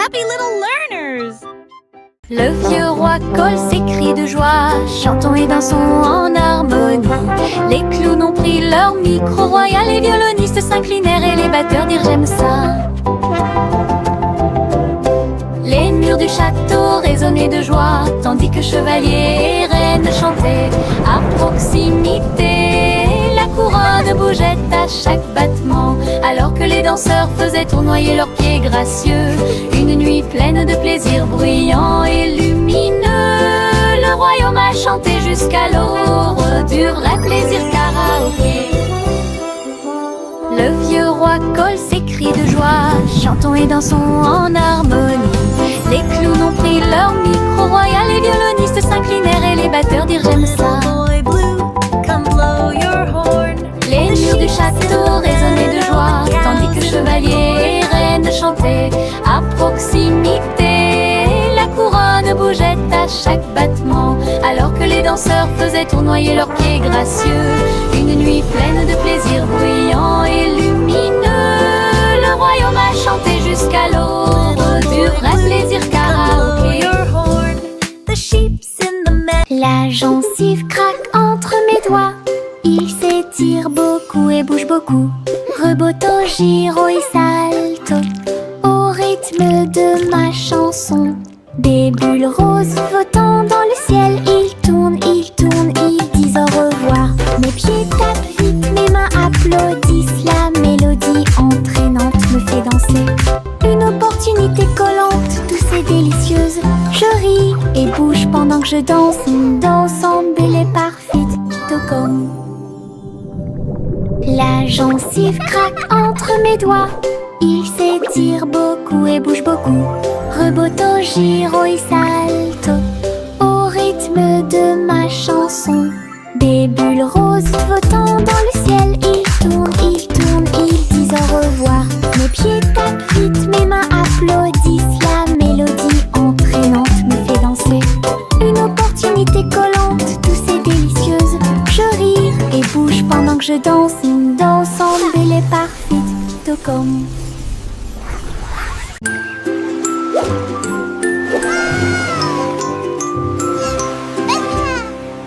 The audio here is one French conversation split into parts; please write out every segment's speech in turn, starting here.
happy little learners. Le vieux roi colle ses cris de joie, chantons et dansons en harmonie. Les clowns ont pris leur micro royal, les violonistes s'inclinèrent et les batteurs dirent j'aime ça. Les murs du château résonnaient de joie, tandis que chevaliers et reines chantaient à proximité. La couronne bougeait à chaque battement, alors que les danseurs faisaient tournoyer leurs pieds gracieux. Une nuit pleine de plaisir bruyant et lumineux. Le royaume a chanté jusqu'à l'aube du vrai plaisir karaoké. Le vieux roi colle ses cris de joie, chantons et dansons en harmonie. Les clowns ont pris leur micro royal, les violonistes s'inclinèrent et les batteurs dirent j'aime ça. Les murs du château résonnaient de joie, tandis que chevaliers et reines chantaient à proximité. La couronne bougeait à chaque battement, alors que les danseurs faisaient tournoyer leurs pieds gracieux. Une nuit pleine de plaisir bruyant et lumineux. Le royaume a chanté jusqu'à l'aube du vrai plaisir karaoké. La gencive craque entre mes doigts. Il s'étire beaucoup et bouge beaucoup. Reboto, giro et salto au rythme de ma chanson. Des bulles roses flottant dans le ciel. Ils tournent, ils disent au revoir. Mes pieds tapent vite, mes mains applaudissent. La mélodie entraînante me fait danser. Une opportunité collante, douce et délicieuse. Je ris et bouge pendant que je danse. Danse belle et parfaite, tout comme. La gencive craque entre mes doigts. Il s'étire beaucoup et bouge beaucoup. Reboto, giro et salto au rythme de ma chanson. Des bulles roses flottant dans le ciel. Ils tournent, ils disent au revoir. Mes pieds tapent vite, mes mains applaudissent. La mélodie entraînante me fait danser. Une opportunité collante, douce et délicieuse. Je ris et bouge pendant que je danse. Danse belle et parfaite, tout comme.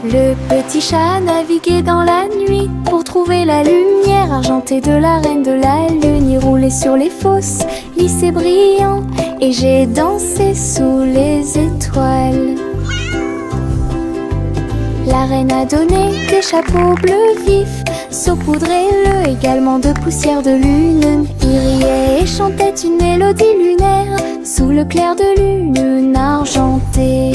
Le petit chat naviguait dans la nuit pour trouver la lumière argentée de la reine de la lune. Il roulait sur les fosses, lisse et brillant, et j'ai dansé sous les étoiles. La reine a donné des chapeaux bleus vifs, saupoudrez-le également de poussière de lune. Il riait et chantait une mélodie lunaire sous le clair de lune argentée.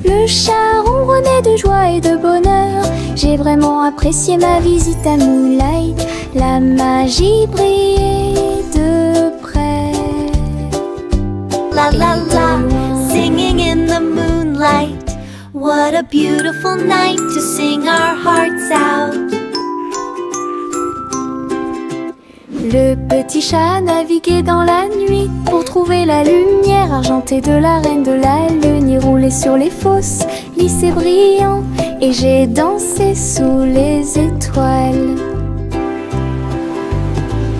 Le chat ronronnait de joie et de bonheur. J'ai vraiment apprécié ma visite à Moonlight. La magie brillait de près. La la la, singing in the moonlight. What a beautiful night to sing our hearts out. Le petit chat naviguait dans la nuit pour trouver la lumière argentée de la reine de la lune. Il roulait sur les fosses, lisse et brillant, et j'ai dansé sous les étoiles.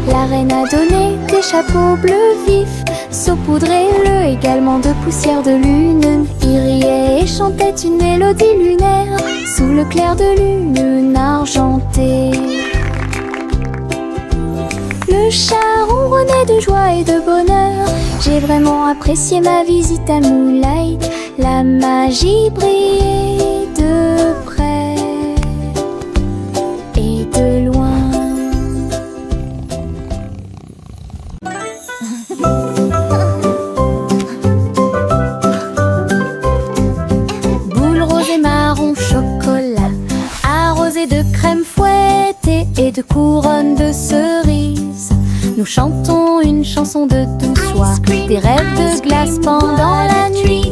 La reine a donné des chapeaux bleus vifs, saupoudrez-le également de poussière de lune. Il riait et chantait une mélodie lunaire sous le clair de lune argentée. Le chat ronronnait de joie et de bonheur. J'ai vraiment apprécié ma visite à Moonlight. La magie brillait de près et de loin. Boule rose et marron chocolat, arrosée de crème fouettée et de couronne de cerises. Nous chantons une chanson de douce soie, des rêves de glace pendant la nuit.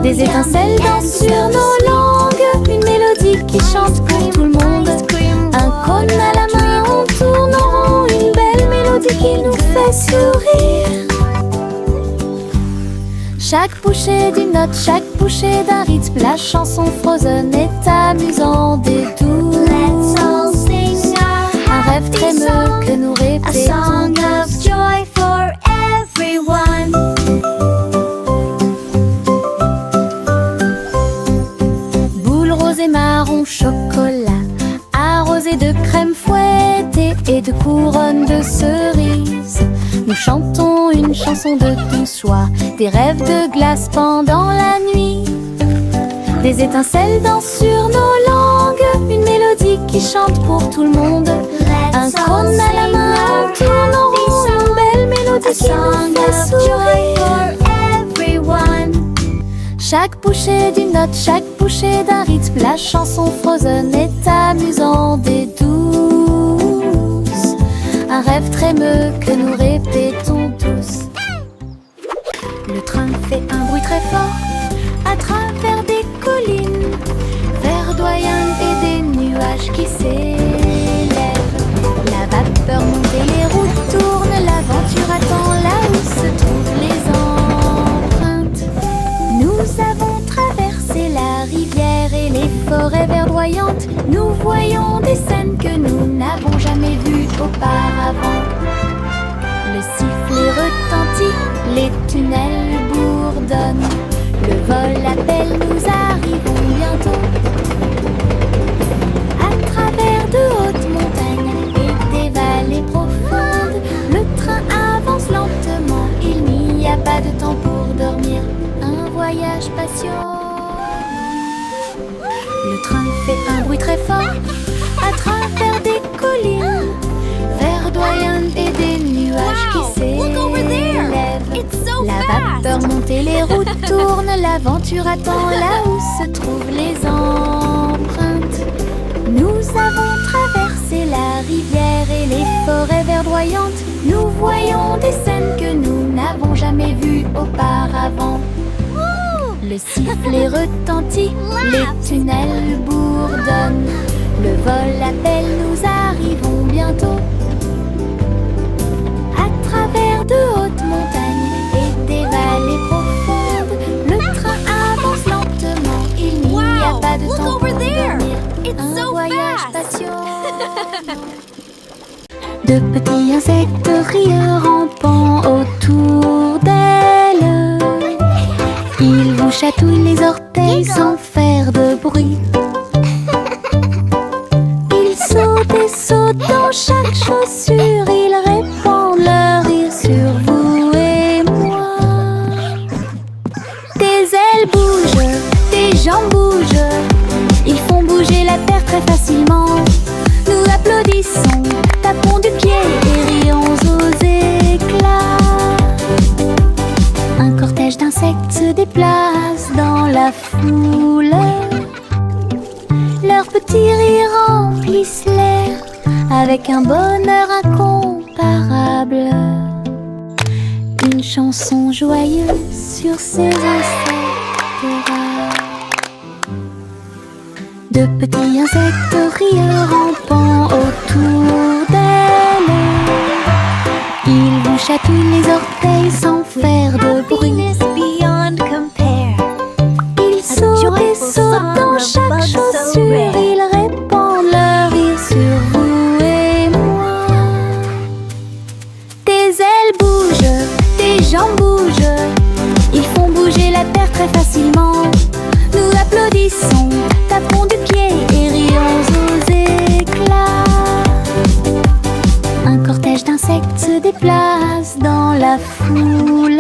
Des étincelles dansent sur nos langues, une mélodie qui chante pour tout le monde. Un cône à la main, on tourne en rond, une belle mélodie qui nous fait sourire. Chaque bouchée d'une note, chaque bouchée d'un rythme, la chanson Frozen est amusante et douce. Let's all sing our Un rêve trémeux que nous A répétons song of tous. joy for everyone. Boules roses et marron chocolat, arrosées de crème fouettée et de couronnes de cerises. Nous chantons une chanson de douce joie, des rêves de glace pendant la nuit. Des étincelles dansent sur nos langues, une mélodie qui chante pour tout le monde. Un Let's all cône à la sing main, our on tourne en happy rond, song. une belle mélodie A qui nous song fait of joy sourire. for everyone. Chaque bouchée d'une note, chaque bouchée d'un rythme, la chanson Frozen est amusante et douce. Un rêve trémeux que nous répétons tous. Le train fait un bruit très fort à travers des collines verdoyantes et des nuages qui s'élèvent. La vapeur monte et les roues tournent, l'aventure attend là où se trouvent les empreintes. Nous avons traversé la rivière et les forêts verdoyantes. Nous voyons des scènes que nous n'avons jamais vues auparavant. Le sifflet retentit, les tunnels bourdonnent. Le vol appelle, nous arrivons bientôt. À travers de hautes montagnes et des vallées profondes, le train avance lentement, il n'y a pas de temps pour dormir. Un voyage patient. Le train fait un bruit très fort à travers des collines verdoyantes et des nuages qui s'élèvent. La vapeur monte et les routes tournent, l'aventure attend là où se trouvent les empreintes. Nous avons traversé la rivière et les forêts verdoyantes. Nous voyons des scènes que nous n'avons jamais vues auparavant. Le sifflet retentit, les tunnels bourdonnent. Le vol appelle, nous arrivons bientôt. À travers de hautes montagnes et des vallées profondes, le train avance lentement, il n'y a pas de temps pour dormir. Un voyage patient. De petits insectes rieurs rampant autour d'elle. Ils vous chatouillent les orteils sans faire de bruit. Ils sautent et sautent dans chaque chaussure. Ils répandent leur rire sur vous et moi. Des ailes bougent, des jambes bougent. Ils font bouger la terre très facilement. Nous applaudissons, tapons du pied et rions aux éclats. Un cortège d'insectes se déplace dans la foule. Leurs petits rires remplissent l'air avec un bonheur incomparable. Une chanson joyeuse sur ces insectes rares. De petits insectes rieurs rampant autour d'elle. Ils vous chatouillent les orteils sans faire de bruit. Beyond compare. Ils sautent et sautent dans chaque chaussure. Ils répandent leur rire sur vous et moi. Des ailes bougent, des jambes bougent. Ils font bouger la terre très facilement. Nous applaudissons, tapons du pied et rions aux éclats. Un cortège d'insectes se déplace dans la foule.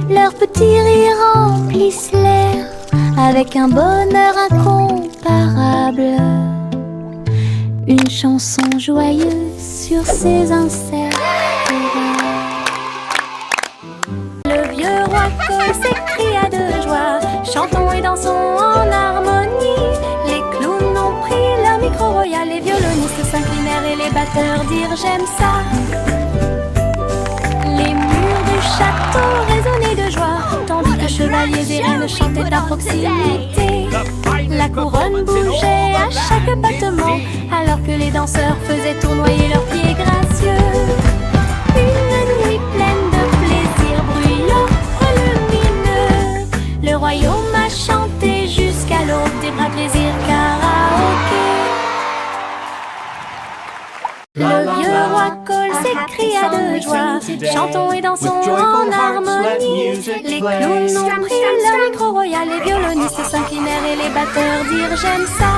Leurs petits rires remplissent l'air avec un bonheur incomparable. Une chanson joyeuse sur ces insectes rares. Le vieux roi Cole s'écria de joie. Chantons et dansons en harmonie. Les clowns ont pris leur micro royal. Les violonistes s'inclinèrent et les batteurs dirent j'aime ça. Les murs du château résonnaient de joie, tandis que chevaliers et reines chantaient à proximité. La couronne bougeait à chaque battement, alors que les danseurs faisaient tournoyer leurs pieds gracieux. Une nuit pleine de plaisir bruyant, lumineux. Le royaume a chanté jusqu'à l'aube des bras plaisir karaoké. Le vieux roi Cole s'écria de joie. Chantons et dansons en harmonie. Les clowns ont pris leur micro royal. Les violonistes s'inclinèrent et les batteurs dirent j'aime ça.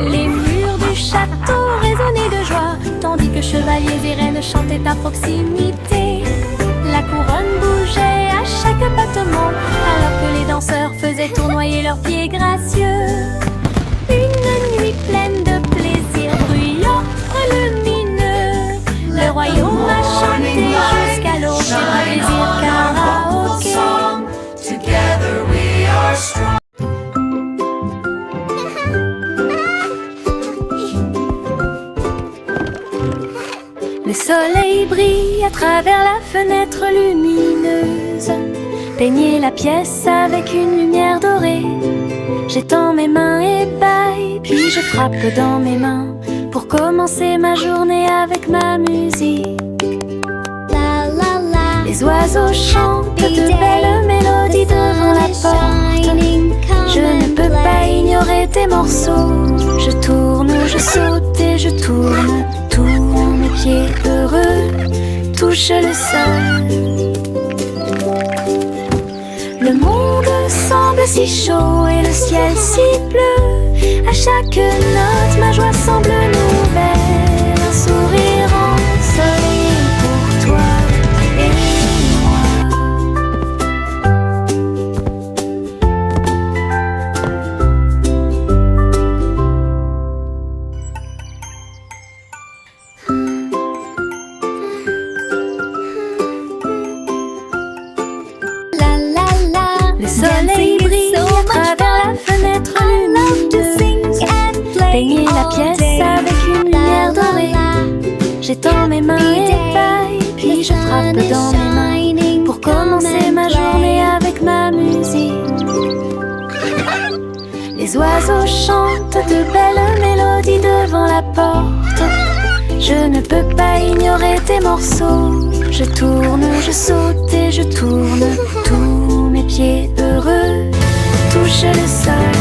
Les murs du château résonnaient de joie, tandis que chevaliers et reines chantaient à proximité. La couronne bougeait à chaque battement, alors que les danseurs faisaient tournoyer leurs pieds gracieux. Une nuit pleine de plaisir, bruyant, lumineux. Le royaume a chanté jusqu'à l'aube, c'est un plaisir karaoké. Together we are strong. Le soleil brille à travers la fenêtre lumineuse. Peignez la pièce avec une lumière dorée. J'étends mes mains et bâille, puis je frappe dans mes mains pour commencer ma journée avec ma musique. La la la. Les oiseaux chantent de belles mélodies devant la porte. Je ne peux pas ignorer tes morceaux. Je tourne, je saute et je tourne. Tous mes pieds heureux touchent le sol. Le monde semble si chaud et le ciel si bleu. À chaque note, ma joie semble nouvelle. Un sourire ensoleillé pour toi et moi. La la la. Le soleil brille à travers la fenêtre lumineuse. Peignez la pièce avec une lumière dorée. J'étends mes mains et bâille, puis je frappe dans mes mains pour commencer ma journée avec ma musique. Les oiseaux chantent de belles mélodies devant la porte. Je ne peux pas ignorer tes morceaux. Je tourne, je saute et je tourne. Tous mes pieds heureux touchent le sol.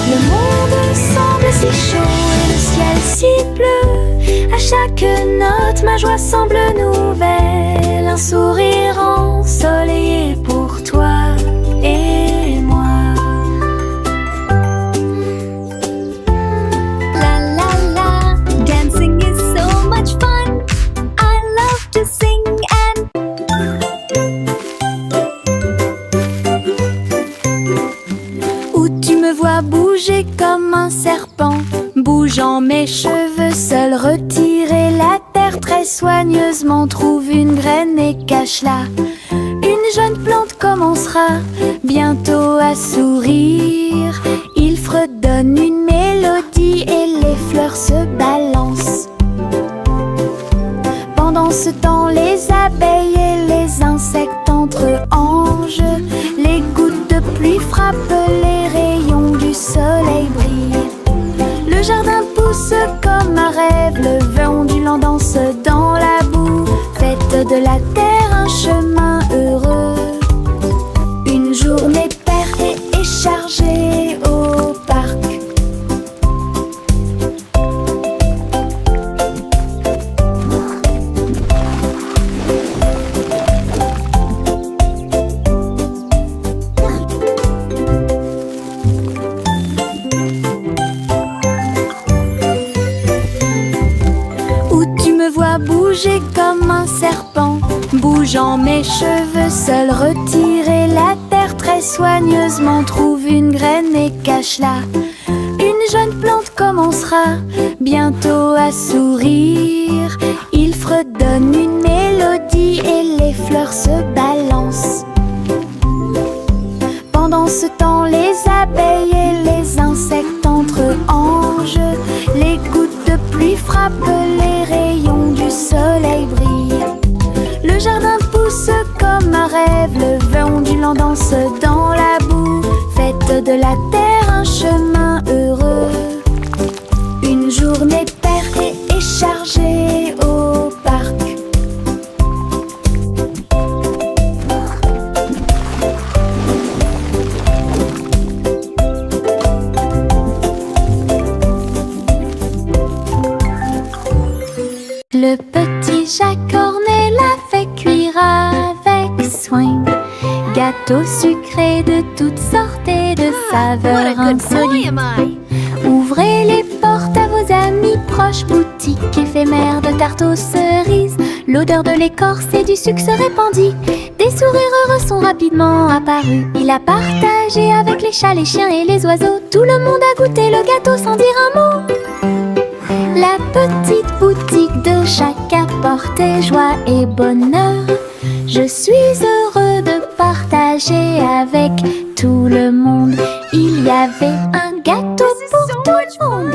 Le monde semble si chaud et le ciel si bleu. À chaque note, ma joie semble nouvelle. Un sourire ensoleillé pour toi et moi. La la la. Dancing is so much fun. I love to sing and Où tu me vois bouger comme un serpent, bougeant mes cheveux seul, retirer la terre très soigneusement, trouve une graine et cache-la. Une jeune plante commencera bientôt à sourire. Il fredonne une mélodie et les fleurs se balancent. Pendant ce temps, les abeilles et les insectes entre anges. Les gouttes de pluie frappent, les rayons du soleil brillent. Le jardin pousse comme un rêve, le vent ondulant danse dans la boue. Faites de la terre un chemin heureux. Une journée paire et chargée au parc. Où tu me vois bouger comme un serpent, bougeant mes cheveux seul, retirer la terre très soigneusement, trouve une graine et cache-la. Une jeune plante commencera bientôt à sourire. Il fredonne une mélodie et les fleurs se balancent. Pendant ce temps, les abeilles et les insectes entre anges. Les gouttes de pluie frappent, les rayons du soleil brillent. Le jardin pousse comme un rêve, le vent ondulant danse dans la boue. Faites de la terre un chemin heureux. Une journée paire et chargée au parc. Le petit Jacques Cornet l'a fait cuire avec soin. Gâteau sucré de toutes sortes et de saveurs insolites. Ouvrez les portes à vos amis proches, boutique éphémère de tarte aux cerises. L'odeur de l'écorce et du sucre se répandit. Des sourires heureux sont rapidement apparus. Il a partagé avec les chats, les chiens et les oiseaux. Tout le monde a goûté le gâteau sans dire un mot. La petite boutique de Jacques apportait joie et bonheur. Je suis heureux de partager avec tout le monde. Il y avait un gâteau pour tout le monde.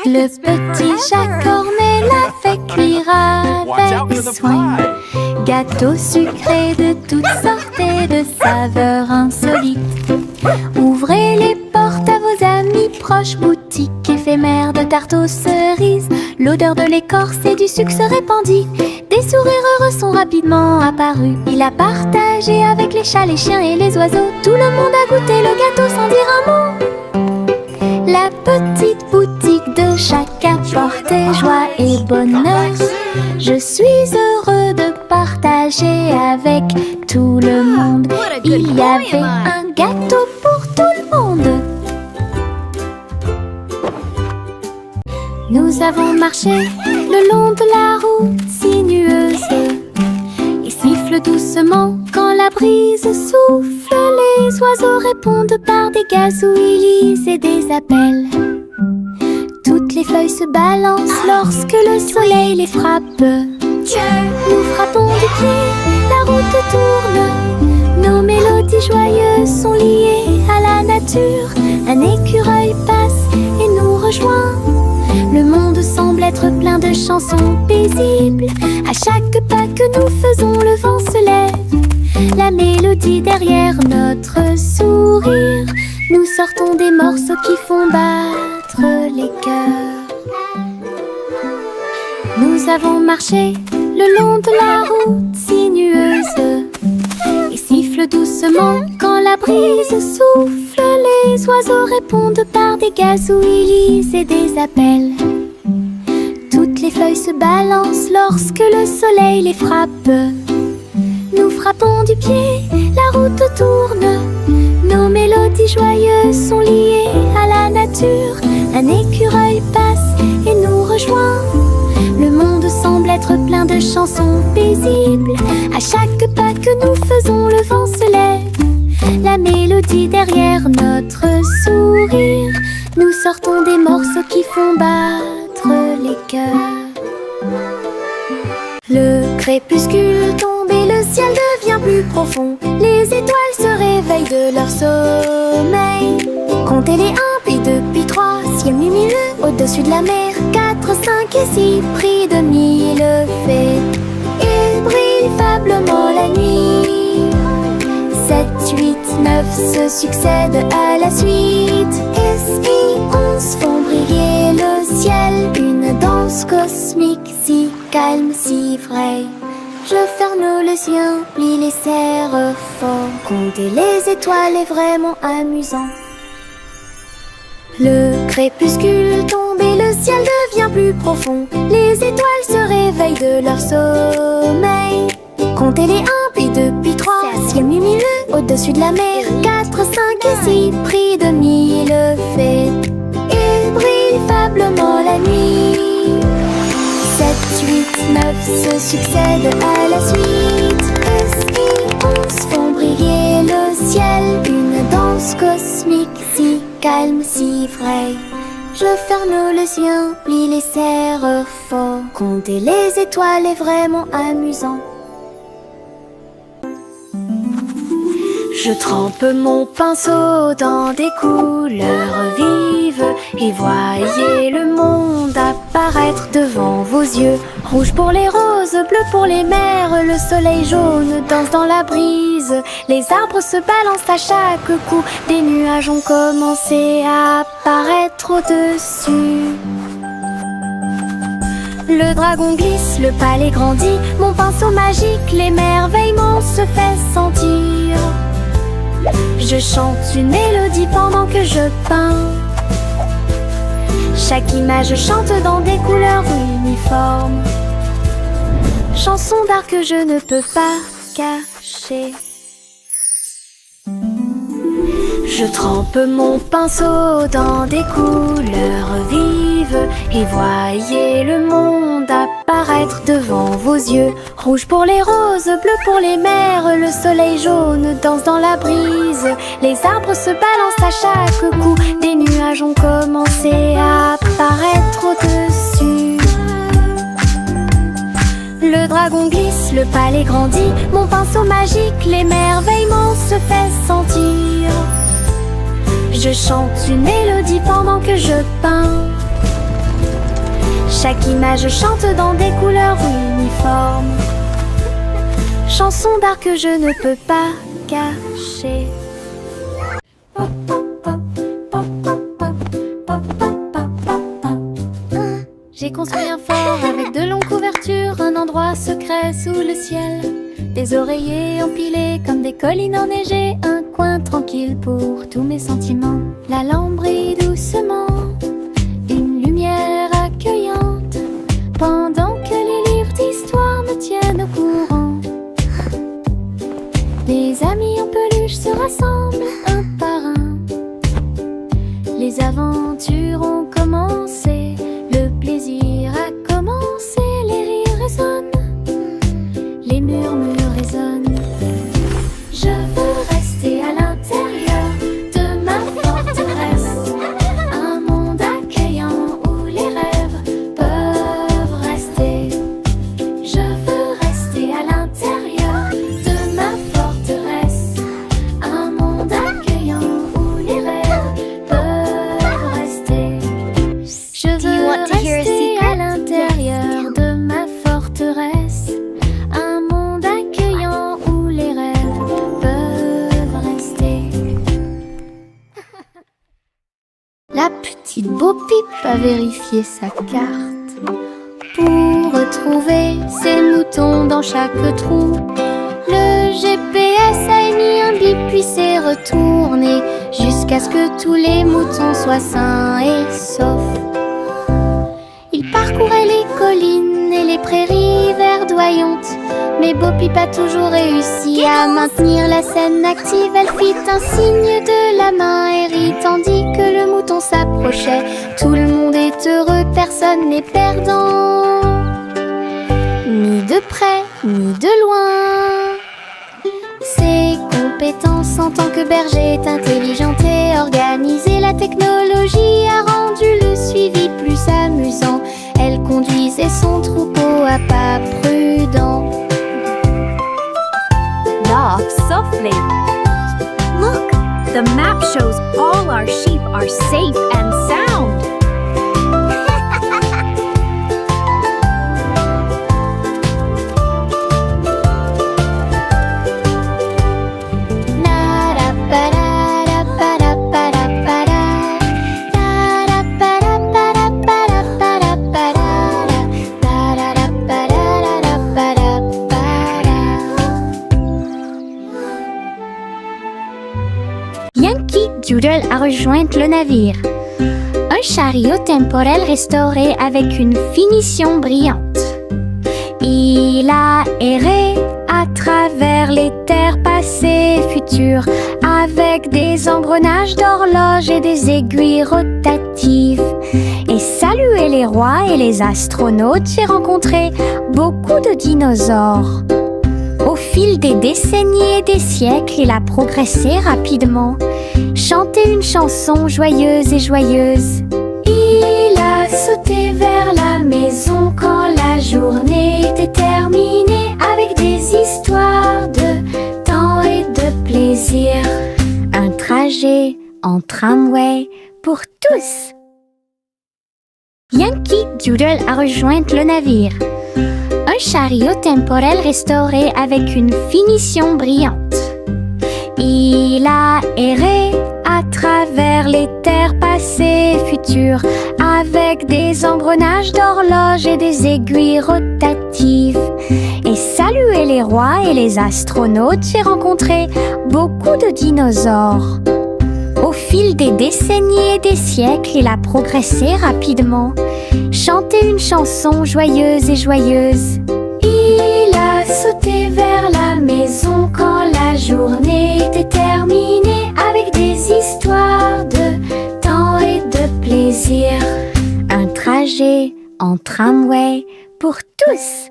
Le petit Jacques Cornet l'a fait cuire avec soin. Gâteau sucré de toutes sortes et de saveurs insolites. Ouvrez les portes à vos amis proches, boutique éphémère de tarte aux cerises. L'odeur de l'écorce et du sucre se répandit. Des sourires heureux sont rapidement apparus. Il a partagé avec les chats, les chiens et les oiseaux. Tout le monde a goûté le gâteau sans dire un mot. La petite boutique de Jacques apportait joie et bonheur. Je suis heureux de partager avec tout le monde. Il y avait un gâteau pour tout le monde. Nous avons marché le long de la route sinueuse. Il siffle doucement quand la brise souffle. Les oiseaux répondent par des gazouillis et des appels. Toutes les feuilles se balancent lorsque le soleil les frappe. Nous frappons du pied, la route tourne. Nos mélodies joyeuses sont liées à la nature. Un écureuil passe et nous rejoint. Le monde semble être plein de chansons paisibles. À chaque pas que nous faisons, le vent se lève. La mélodie derrière notre sourire. Nous sortons des morceaux qui font battre les cœurs. Nous avons marché le long de la route sinueuse. Il siffle doucement quand la brise souffle. Les oiseaux répondent par des gazouillis et des appels. Toutes les feuilles se balancent lorsque le soleil les frappe. Nous frappons du pied, la route tourne. Nos mélodies joyeuses sont liées à la nature. Un écureuil passe et nous rejoint. Le monde semble être plein de chansons paisibles. À chaque pas que nous faisons, le vent se lève. La mélodie derrière notre sourire. Nous sortons des morceaux qui font battre les cœurs. Le crépuscule tombe et le ciel devient plus profond. Les étoiles se réveillent de leur sommeil. Comptez les 1, puis 2, puis 3, ciel lumineux au-dessus de la mer. 4, 5 et 6, pris de 1000 fées. Il brille faiblement la nuit. 7, 8, 9 se succèdent à la suite. Et si 11 font briller le ciel. Une danse cosmique si calme, si vraie. Je ferme les yeux, plie les serres fort. Compter les étoiles est vraiment amusant. Le crépuscule tombe et le ciel devient plus profond. Les étoiles se réveillent de leur sommeil. Comptez les 1, puis 2, puis 3, ciel lumineux au-dessus de la mer. 4, 5 et 6, pris de 1000 fées. Il brille faiblement la nuit. 7, 8, 9 se succèdent à la suite. Et si 11 font briller le ciel. Une danse cosmique si calme, si vraie. Je ferme les yeux, plie les serres fort. Compter les étoiles est vraiment amusant. Je trempe mon pinceau dans des couleurs vives et voyez le monde apparaître devant vos yeux. Rouge pour les roses, bleu pour les mers, le soleil jaune danse dans la brise. Les arbres se balancent à chaque coup, des nuages ont commencé à apparaître au-dessus. Le dragon glisse, le palais grandit, mon pinceau magique, l'émerveillement se fait sentir. Je chante une mélodie pendant que je peins. Chaque image chante dans des couleurs uniformes. Chanson d'art que je ne peux pas cacher. Je trempe mon pinceau dans des couleurs vives et voyez le monde apparaître devant vos yeux. Rouge pour les roses, bleu pour les mers, le soleil jaune danse dans la brise. Les arbres se balancent à chaque coup, des nuages ont commencé à apparaître au-dessus. Le dragon glisse, le palais grandit, mon pinceau magique, l'émerveillement se fait sentir. Je chante une mélodie pendant que je peins. Chaque image chante dans des couleurs uniformes. Chanson d'art que je ne peux pas cacher. J'ai construit un fort avec de longues couvertures, un endroit secret sous le ciel. Des oreillers empilés comme des collines enneigées, un coin tranquille pour tous mes sentiments. La lampe brille doucement, une lumière accueillante, pendant que les livres d'histoire me tiennent au courant. Les amis en peluche se rassemblent un par un. Les aventures ont commencé, le plaisir a commencé, les rires résonnent, les murmures résonnent. Je veux rester à l'intérieur de ma forteresse, un monde accueillant où les rêves peuvent rester. Je veux rester à l'intérieur de ma forteresse, un monde accueillant où les rêves peuvent rester. Je veux rester à l'intérieur de ma forteresse, un monde accueillant où les rêves peuvent rester. La petite Bo Peep a vérifié sa carte pour retrouver ses moutons dans chaque trou. Le GPS a émis un bip puis s'est retourné jusqu'à ce que tous les moutons soient sains et saufs. Il parcourait les collines et les prairies verdoyantes, mais Bo Peep a toujours réussi à maintenir la scène active. Elle fit un signe de la main et rit tandis que le mouton s'approchait. Tout le monde est heureux, personne n'est perdant, ni de près ni de loin. Ses compétences en tant que berger est intelligente et organisée. La technologie a rendu le suivi plus amusant. Elle conduisait son troupeau à pas prudents. Walk softly. Look, the map shows all our sheep are safe and sound. Yankee Doodle a rejoint le navire. Un chariot temporel restauré avec une finition brillante. Il a erré à travers les terres passées et futures, avec des engrenages d'horloges et des aiguilles rotatives. Et salué les rois et les astronautes, j'ai rencontré beaucoup de dinosaures. Au fil des décennies et des siècles, il a progressé rapidement, chanté une chanson joyeuse et joyeuse. Il a sauté vers la maison quand la journée était terminée, avec des histoires de temps et de plaisir. Un trajet en tramway pour tous. Yankee Doodle a rejoint le navire. Un chariot temporel restauré avec une finition brillante. Il a erré à travers les terres passées et futures, avec des engrenages d'horloges et des aiguilles rotatives. Et salué les rois et les astronautes, j'ai rencontré beaucoup de dinosaures. Au fil des décennies et des siècles, il a progressé rapidement. Chanté une chanson joyeuse et joyeuse. Il a sauté vers la maison quand la journée était terminée, avec des histoires de temps et de plaisir. Un trajet en tramway pour tous.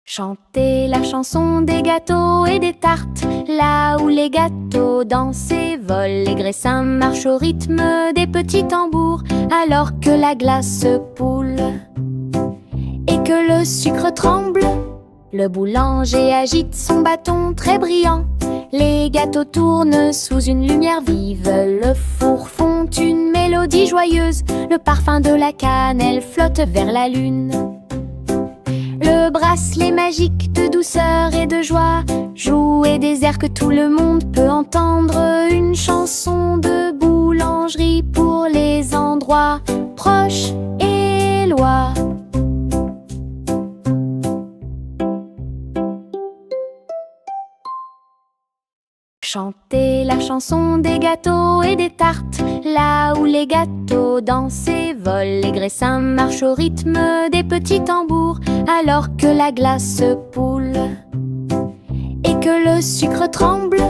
Chanter la chanson des gâteaux et des tartes, là où les gâteaux dansent et volent, les graissins marchent au rythme des petits tambours, alors que la glace poule et que le sucre tremble. Le boulanger agite son bâton très brillant, les gâteaux tournent sous une lumière vive, le four fond une mélodie joyeuse, le parfum de la cannelle flotte vers la lune. Le bracelet magique de douceur et de joie jouer des airs que tout le monde peut entendre, une chanson de boulangerie pour les endroits proches et loin. Chanter la chanson des gâteaux et des tartes, là où les gâteaux dansent et volent, les graissins marchent au rythme des petits tambours, alors que la glace poule et que le sucre tremble.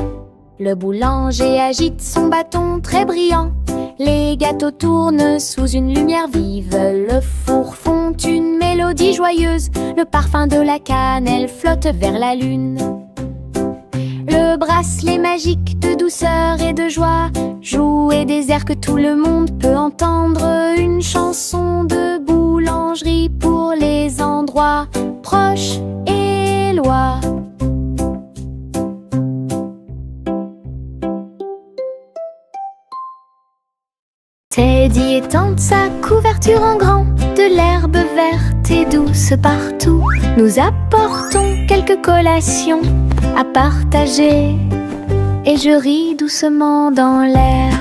Le boulanger agite son bâton très brillant, les gâteaux tournent sous une lumière vive, le four fond une mélodie joyeuse, le parfum de la cannelle flotte vers la lune. Le bracelet magique de douceur et de joie jouer des airs que tout le monde peut entendre, une chanson de boulangerie pour les endroits proches et loin. Teddy étend sa couverture en grand, de l'herbe verte et douce partout. Nous apportons quelques collations à partager, et je ris doucement dans l'air.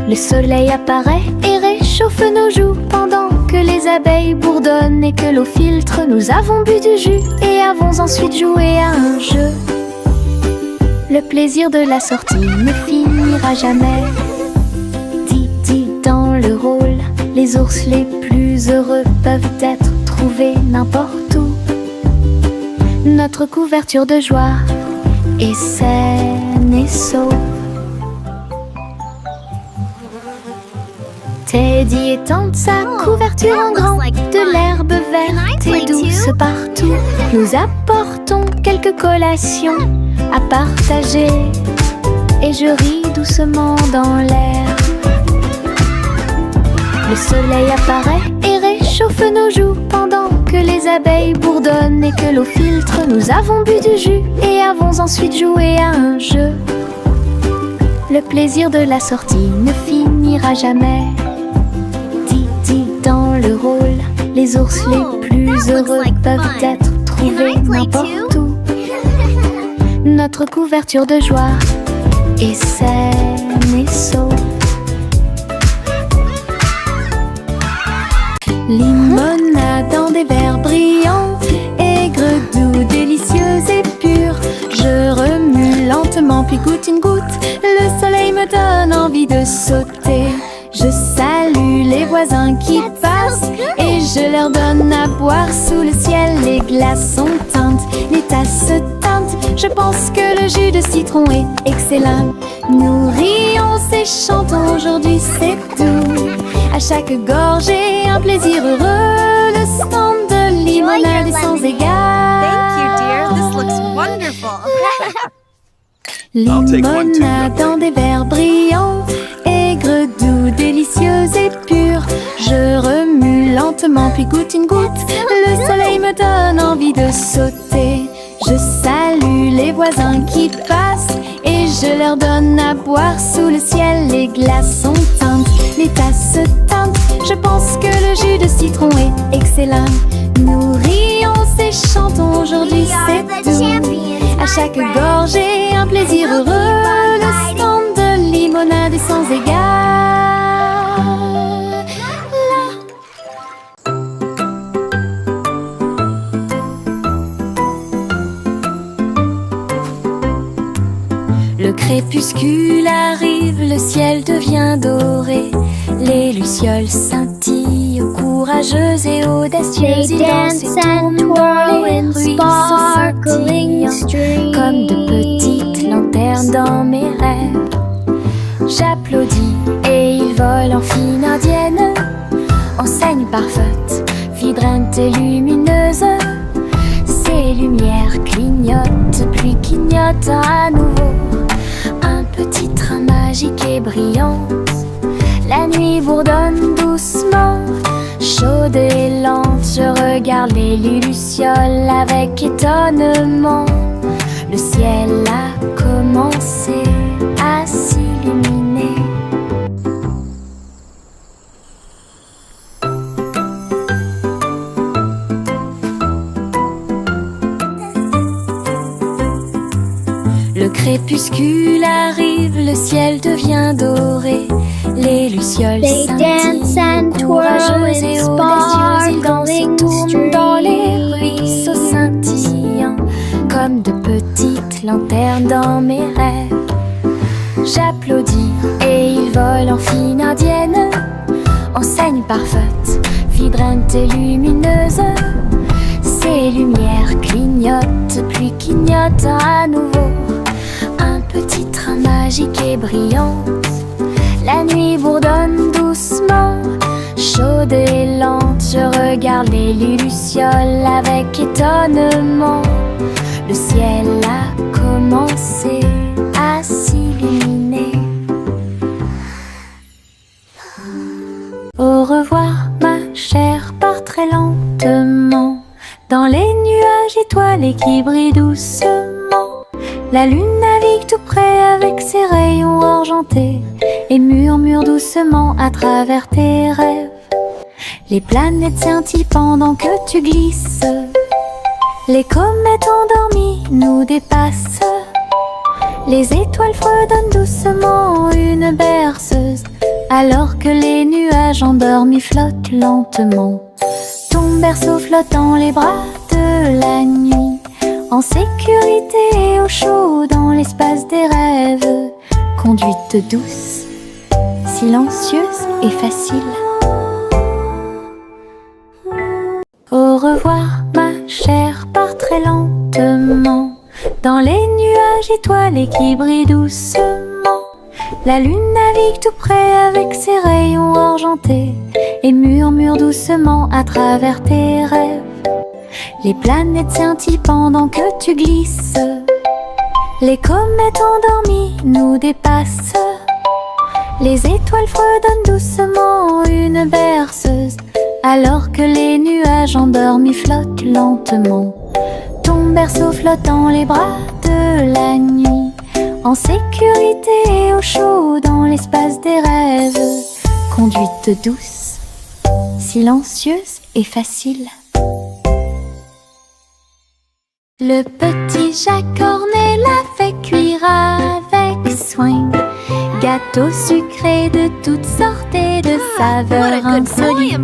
Le soleil apparaît et réchauffe nos joues, pendant que les abeilles bourdonnent et que l'eau filtre. Nous avons bu du jus et avons ensuite joué à un jeu. Le plaisir de la sortie ne finira jamais. Didi dans le rôle, les ours les plus heureux peuvent être trouvés n'importe où. Notre couverture de joie est saine et sauve. Teddy étend sa couverture en grand, de l'herbe verte et douce partout. Nous apportons quelques collations à partager, et je ris doucement dans l'air. Le soleil apparaît et réchauffe nos joues, pendant que les abeilles bourdonnent et que l'eau filtre. Nous avons bu du jus et avons ensuite joué à un jeu. Le plaisir de la sortie ne finira jamais. Didi dans le rôle, les ours les plus heureux peuvent être trouvés n'importe où. Notre couverture de joie est saine et sauve. Limonade dans des verres brillants, aigre, doux, délicieuse et pure. Je remue lentement puis goûte une goutte, le soleil me donne envie de sauter. Je salue les voisins qui passent et je leur donne à boire sous le ciel. Les glaçons teintent, les tasses se teintent, je pense que le jus de citron est excellent. Nous rions et chantons, aujourd'hui c'est tout. À chaque gorgée, un plaisir heureux. Le stand de limonade est sans égal. Thank you, dear. This looks wonderful. Limonade dans des verres brillants, aigre, doux, délicieuse et pure. Je remue lentement puis goûte une goutte, le soleil me donne envie de sauter. Je salue les voisins qui passent et je leur donne à boire sous le ciel. Les glaçons teintent, les tasses se teintent, je pense que le jus de citron est excellent. Nous rions et chantons, aujourd'hui c'est tout. À chaque gorgée, un plaisir heureux. Le stand de limonade est sans égal. Le crépuscule arrive, le ciel devient doré. Les lucioles scintillent, courageuses et audacieuses. They Ils dansent dance et and tournent dans twirl les in ruisseaux sparkling scintillants, comme de petites lanternes dans mes rêves. J'applaudis et ils volent en fine indienne, enseigne parfaite, vibrante et lumineuse. Ces lumières clignotent, puis clignotent à nouveau. Un petit train magique et brillant. La nuit bourdonne doucement, chaude et lente. Je regarde les lucioles avec étonnement. Le ciel a commencé à s'illuminer. Le crépuscule arrive, le ciel devient doré. Les lucioles They dance scintillent, and twirl courageuses in et audacieuses. Ils dansent et sparkling tournent dans les streams. ruisseaux scintillants, comme de petites lanternes dans mes rêves. J'applaudis et ils volent en fine indienne, enseigne parfaite, vibrante et lumineuse. Ces lumières clignotent, puis clignotent à nouveau. Un petit train magique et brillant. La nuit bourdonne doucement, chaude et lente. Je regarde les lucioles avec étonnement. Le ciel a commencé à s'illuminer. Au revoir ma chère, pars très lentement dans les nuages étoilés qui brillent doucement. La lune navigue tout près avec ses rayons argentés et murmure doucement à travers tes rêves. Les planètes scintillent pendant que tu glisses. Les comètes endormies nous dépassent. Les étoiles fredonnent doucement une berceuse, alors que les nuages endormis flottent lentement. Ton berceau flotte dans les bras de la nuit, en sécurité et au chaud dans l'espace des rêves. Conduite douce, silencieuse et facile. Au revoir ma chère, pars très lentement dans les nuages étoilés qui brillent doucement. La lune navigue tout près avec ses rayons argentés et murmure doucement à travers tes rêves. Les planètes scintillent pendant que tu glisses. Les comètes endormies nous dépassent. Les étoiles fredonnent doucement une berceuse, alors que les nuages endormis flottent lentement. Ton berceau flotte dans les bras de la nuit, en sécurité et au chaud dans l'espace des rêves. Conduite douce, silencieuse et facile. Le petit Jacques Cornet l'a fait cuire avec soin. Gâteau sucré de toutes sortes et de saveurs insolites.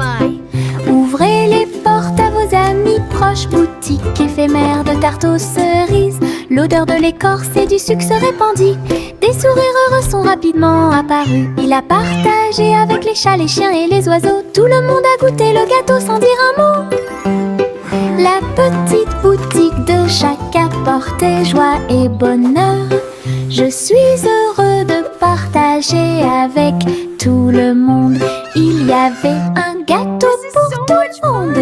Ouvrez les portes à vos amis proches, boutique éphémère de tarte aux cerises. L'odeur de l'écorce et du sucre se répandit. Des sourires heureux sont rapidement apparus. Il a partagé avec les chats, les chiens et les oiseaux. Tout le monde a goûté le gâteau sans dire un mot. La petite boutique de Jacques apportait joie et bonheur. Je suis heureux de partager avec tout le monde. Il y avait un gâteau pour tout le monde.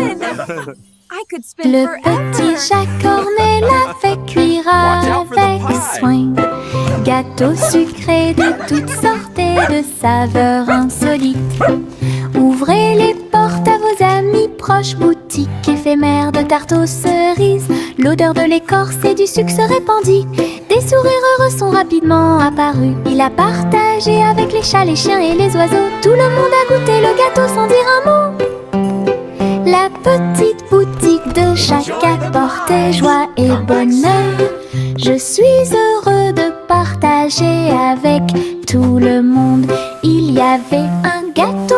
Le petit Jacques Cornet l'a fait cuire avec soin. Gâteau sucré de toutes sortes et de saveurs insolites. Ouvrez les portes à vos amis proches, boutique éphémère de tarte aux cerises. L'odeur de l'écorce et du sucre se répandit. Des sourires heureux sont rapidement apparus. Il a partagé avec les chats, les chiens et les oiseaux. Tout le monde a goûté le gâteau sans dire un mot. La petite boutique de Jacques apportait joie et bonheur. Je suis heureux de partager avec tout le monde. Il y avait un gâteau